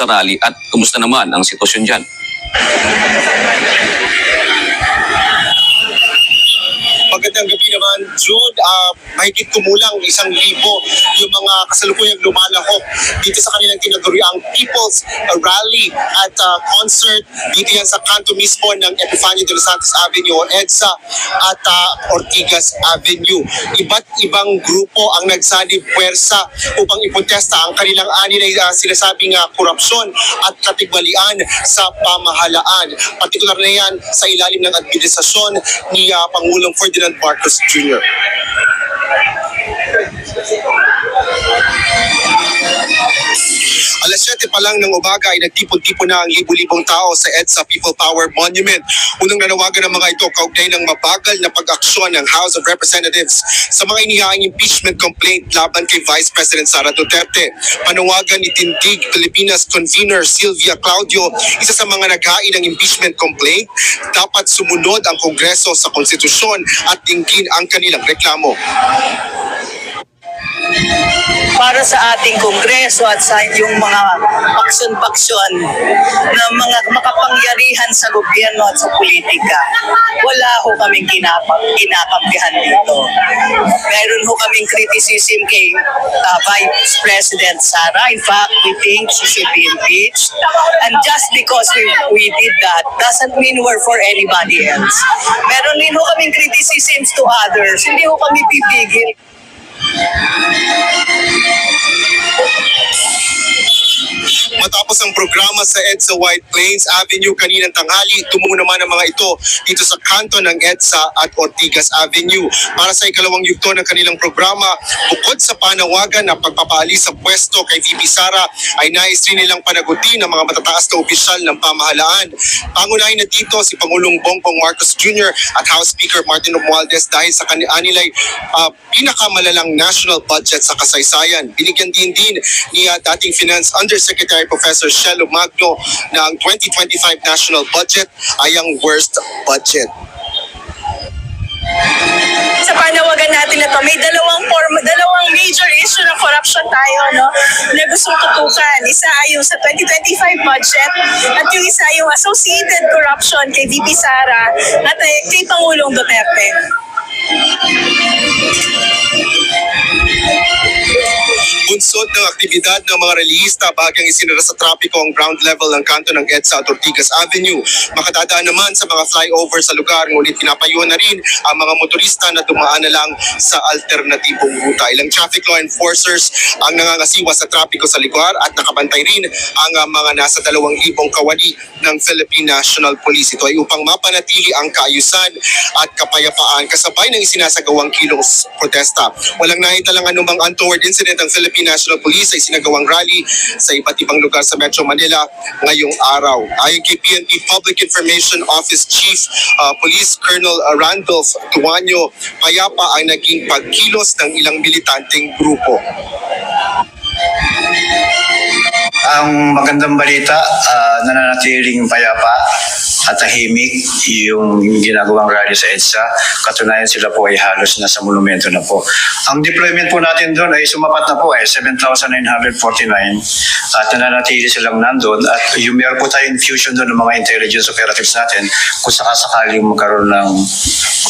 sa rally at kumusta naman ang sitwasyon dyan? Magandang gabi naman, Jude. Mahigit kumulang 1,000 yung mga kasalukuyang lumalahok dito sa kanilang tinaguriang People's Rally at concert dito yan sa kanto mismo ng Epifanio de los Santos Avenue o EDSA at Ortigas Avenue. Iba't ibang grupo ang nagsanib puwersa upang iprotesta ang kanilang anilay sinasabing korupsyon at katigwalian sa pamahalaan. Partikular na yan sa ilalim ng administrasyon ni Pangulong Ferdinand Marcos Jr. Alas 7 pa lang ng umaga ay nagtipon-tipon na ang libu-libong tao sa EDSA People Power Monument. Unang nanawagan ng mga ito kaugnay ng mabagal na pag-aksyon ng House of Representatives sa mga inihaing impeachment complaint laban kay Vice President Sara Duterte. Panawagan ni Tindig Pilipinas Convener Sylvia Claudio, isa sa mga naghain ng impeachment complaint, dapat sumunod ang Kongreso sa konstitusyon at dinggin ang kanilang reklamo. Para sa ating Kongreso at sa yung mga paksyon-paksyon na mga makapangyarihan sa gobyerno at sa politika, wala ho kaming kinakampihan dito. Meron ho kaming criticism kay Vice President Sara. In fact, we think she should be impeached. And just because we did that doesn't mean we're for anybody else. Meron din ho kaming criticisms to others. Hindi ho kami pipigil. Matapos ang programa sa EDSA White Plains Avenue kaninang tanghali, tumungo naman ang mga ito dito sa kanto ng EDSA at Ortigas Avenue. Para sa ikalawang yugto ng kanilang programa, bukod sa panawagan na pagpapaalis sa pwesto kay VP Sara, ay nais rin nilang panagutin ng mga matataas na opisyal ng pamahalaan. Pangunahin na dito si Pangulong Bongbong Marcos Jr. at House Speaker Martin Romualdez dahil sa kanila'y pinakamalalang national budget sa kasaysayan. Binigyan din ni dating Finance Undersecretary Professor Shelo Magno na ang 2025 national budget ay ang worst budget. Sa panawagan natin na to, may dalawang major issue ng corruption tayo, no? Na gustong tutukan. Isa ay yung sa 2025 budget at yung isa yung associated corruption kay VP Sara at kay Pangulong Duterte. Bunsod ng aktibidad ng mga relihista, bahagyang isinara sa trapiko ang ground level ng kanto ng EDSA at Ortigas Avenue. Makatadaan naman sa mga flyover sa lugar, ngunit pinapayuhan na rin ang mga motorista na dumaan na lang sa alternatibong ruta. Ilang traffic law enforcers ang nangangasiwa sa trapiko sa lugar at nakabantay rin ang mga nasa 2,000 kawani ng Philippine National Police. Ito ay upang mapanatili ang kaayusan at kapayapaan kasabay ng isinasagawang kilos protesta. Walang nahitalang anumang untoward incident ang Philippine National Police ay sinagawang rally sa iba't ibang lugar sa Metro Manila ngayong araw. Ayon kay PNP Public Information Office Chief Police Colonel Randolph Tuanyo, payapa ang naging pagkilos ng ilang militanteng grupo. Ang magandang balita, nananatiling payapa at tahimik yung ginagawang rally sa EDSA. Katunayan sila po ay halos nasa monumento na po. Ang deployment po natin doon ay sumapat na po 7,949 at nananatili silang nandun at yung meron po tayong infusion doon ng mga intelligence operatives natin kung sakasakaling magkaroon ng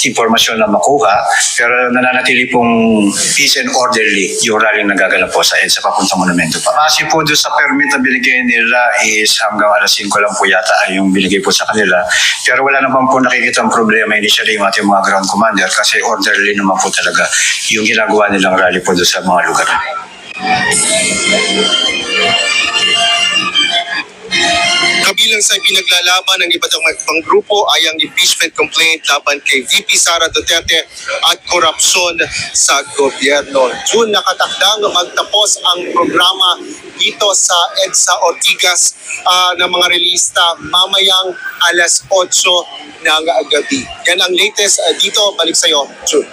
impormasyon na makuha, pero nananatili pong peace and orderly yung rally na gaganap po sa EDSA papuntang monumento pa. Kasi po doon sa permit na binigay nila is hanggang alas 5 lang po yata ay yung binigay po sa kanila. Pero wala naman po nakikita ang problema initially yung ating mga ground commander kasi orderly naman po talaga yung ginagawa nilang rally po doon sa mga lugar. Kabilang sa pinaglalaban ng iba't ibang grupo ay ang impeachment complaint laban kay VP Sara Duterte at korupsyon sa gobyerno. June nakatakdang magtapos ang programa dito sa EDSA Ortigas ng mga relista mamayang alas 8 ng gabi. Yan ang latest dito. Balik sa iyo, June.